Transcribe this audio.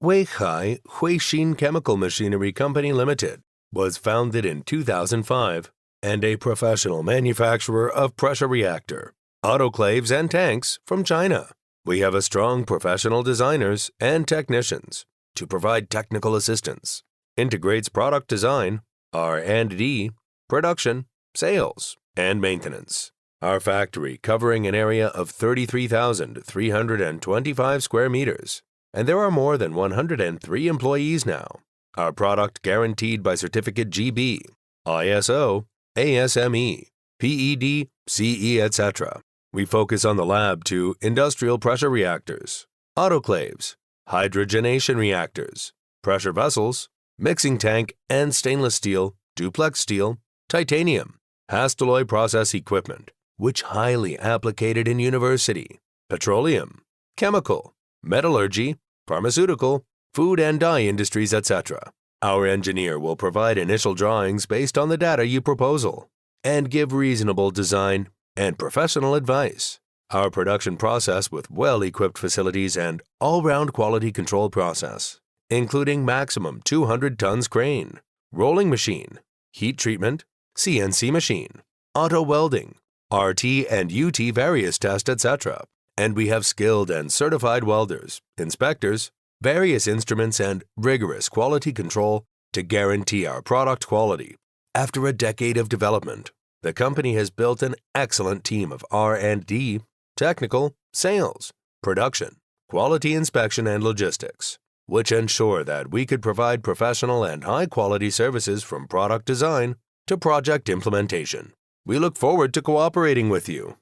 Weihai Huixin Chemical Machinery Company Limited was founded in 2005 and a professional manufacturer of pressure reactor, autoclaves, and tanks from China. We have a strong professional designers and technicians to provide technical assistance, integrates product design, R&D, production, sales, and maintenance. Our factory covering an area of 33,325 square meters, and there are more than 103 employees now. Our product guaranteed by Certificate GB, ISO, ASME, PED, CE, etc. We focus on the lab to industrial pressure reactors, autoclaves, hydrogenation reactors, pressure vessels, mixing tank and stainless steel, duplex steel, titanium, Hastelloy process equipment, which highly applicated in university, petroleum, chemical, metallurgy, pharmaceutical, food and dye industries, etc. Our engineer will provide initial drawings based on the data you proposal and give reasonable design and professional advice. Our production process with well-equipped facilities and all-round quality control process, including maximum 200 tons crane, rolling machine, heat treatment, CNC machine, auto welding, RT and UT various test, etc. And we have skilled and certified welders, inspectors, various instruments, and rigorous quality control to guarantee our product quality. After a decade of development, the company has built an excellent team of R&D, technical, sales, production, quality inspection, and logistics, which ensure that we could provide professional and high-quality services from product design to project implementation. We look forward to cooperating with you.